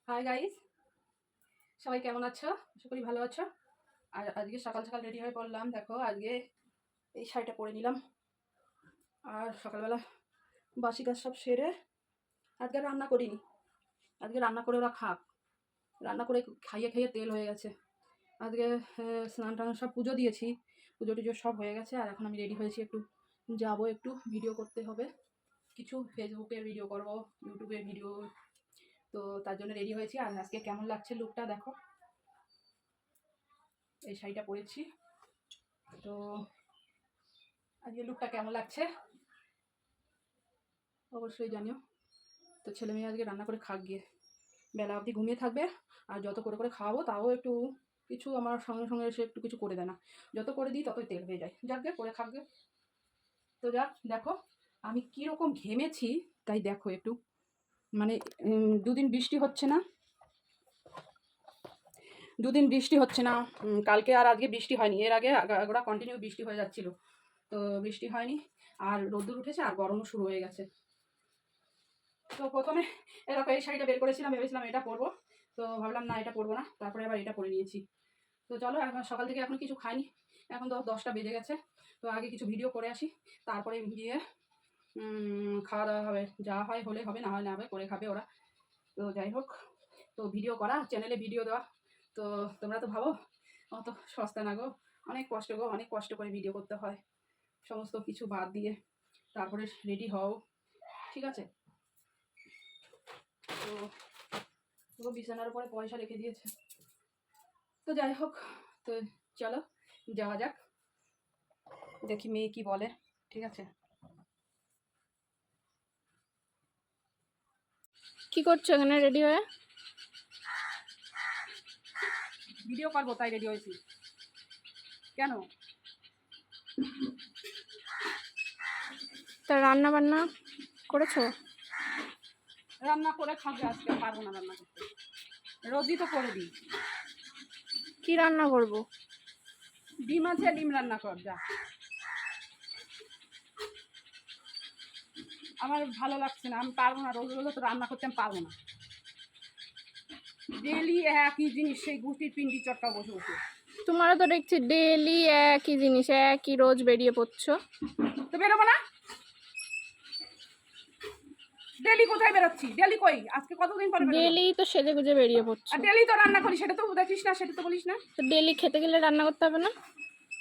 Hi guys, সবাই কেমন আছো? আশা করি ভালো আছো। আর আজকে সকাল সকাল রেডি হয়ে পড়লাম। দেখো আজকে এই শাড়িটা পরে নিলাম। আর সকালবেলা বাসি কাজ সব সেরে আজকে রান্না করিনি। আজকে রান্না করে ওরা খাক। রান্না করে খাইয়ে খাইয়ে তেল হয়ে গেছে। আজকে স্নান টান সব পুজো দিয়েছি, পুজো টুজো সব হয়ে গেছে। আর এখন আমি রেডি হয়েছি, একটু ভিডিও করতে হবে। কিছু ফেসবুকের ভিডিও করব, ইউটিউবের ভিডিও। তো তার জন্য রেডি হয়েছি। আর আজকে কেমন লাগছে লুকটা দেখো। এই শাড়িটা পরেছি, তো আজকে লুকটা কেমন লাগছে অবশ্যই জানিও। তো ছেলে মেয়ে আজকে রান্না করে খাক গিয়ে, বেলা অবধি ঘুমিয়ে থাকবে। আর যত করে করে খাওয়াবো তাও একটু কিছু আমার সঙ্গে সঙ্গে এসে একটু কিছু করে দেয় না। যত করে দিই ততই তেল হয়ে যায়। যাক গে, করে খাকবে। তো যাক, দেখো আমি কীরকম ঘেমেছি তাই দেখো একটু। মানে দুদিন বৃষ্টি হচ্ছে না, কালকে আর আজকে বৃষ্টি হয়নি। এর আগে ওরা কন্টিনিউ বৃষ্টি হয়ে যাচ্ছিল, তো বৃষ্টি হয়নি। আর রোদ্দুর উঠেছে আর গরমও শুরু হয়ে গেছে। তো প্রথমে এরকম এই শাড়িটা বের করেছিলাম, ভেবেছিলাম এটা পরবো। তো ভাবলাম না, এটা পরবো না। তারপরে আবার এটা পরে নিয়েছি। তো চলো, এখন সকাল থেকে এখন কিছু খাইনি, এখন তো 10টা বেজে গেছে। তো আগে কিছু ভিডিও করে আসি, তারপরে গিয়ে খাওয়া দাওয়া হবে। যা হয় হলে হবে, না হয় না হবে, করে খাবে ওরা। তো যাই হোক, তো ভিডিও করা, চ্যানেলে ভিডিও দেওয়া, তো তোমরা তো ভাবো অত সস্তা না গো। অনেক কষ্ট গো, অনেক কষ্ট করে ভিডিও করতে হয়, সমস্ত কিছু বাদ দিয়ে তারপরে রেডি হও, ঠিক আছে? তো বিছানার উপরে পয়সা রেখে দিয়েছে। তো যাই হোক, তো চলো যাওয়া যাক, দেখি মেয়ে কি বলে, ঠিক আছে? কি করছো এখানে রেডি হয়ে? ভিডিও করবো তাই রেডি হয়েছি। কেন? তা রান্না বান্না করেছো? রান্না করে খাবে, আজকে পারবো না রান্না করতে। রোজই তো করে দিই। কি রান্না করবো? ডিম আছে, ডিম রান্না কর যা। আমার ভালো লাগছে না, আমি পারবো না। রোজ রোজ তো রান্না করতে আমি পারবো না। ডেলি একই জিনিস, সেই গুটির পিন্ডি চটকা বসে বসে। তোমারও তো দেখছি ডেলি একই জিনিস, একই রোজ বেরিয়ে পড়ছো। তো বেরোবো না? ডেলি কোথায় বেরোচ্ছি? ডেলি কই? আজকে কতদিন পরে বেরোবো? ডেলি তো সেজে গুজে বেরিয়ে পড়ছো। আর ডেলি তো রান্না করি, সেটা তো দেখিস না, সেটা তো বলিস না। তো ডেলি খেতে গেলে রান্না করতে হবে না?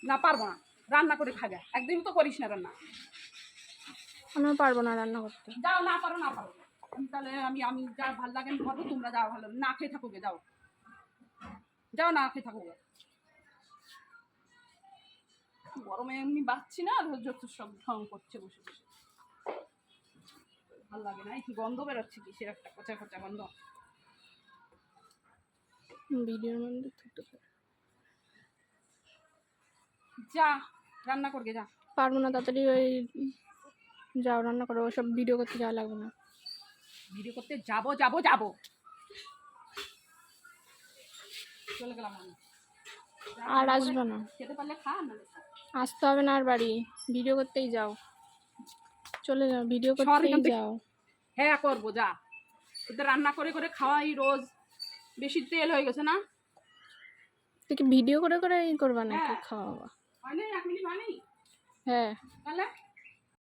না, পারবো না। রান্না করে খাবে, একদিন তো করিস না রান্না। আমিও পারবো না রান্না করতে। যাও, না পারো না পারো। তাহলে আমি যা ভালো লাগে আমি করবো, তোমরা যাও ভালো না খেয়ে থাকোগে। যাও যাও, না খেয়ে থাকোগে। গরমে এমনি বাচ্ছি না, যত সব ঢং করছে বসে বসে, ভালো লাগে না। কি গন্ধ বেরোচ্ছে, কিসের একটা কোচা কোচা গন্ধ। ভিডিওর মধ্যে যা রান্না করবে, যা। পারবো না, তাড়াতাড়ি ওই যাও রান্না করো। ওসব ভিডিও করতে যাওয়া লাগবে না। ভিডিও করতে যাবো যাবো যাবো, চলে গেলাম আমি। আর আসবে না, খেতে পারলে খা, না আসতে হবে না আর বাড়ি। ভিডিও করতেই যাও, চলে যাও, ভিডিও করতেই যাও। হ্যাঁ করবো, যা। তোদের রান্না করে করে খাওয়াই রোজ, বেশি তেল হয়ে গেছে না? তুই কি ভিডিও করে করে করবা নাকি খাওয়াবা? হয়নি, 1 মিনিট হয়নি। হ্যাঁ, তাহলে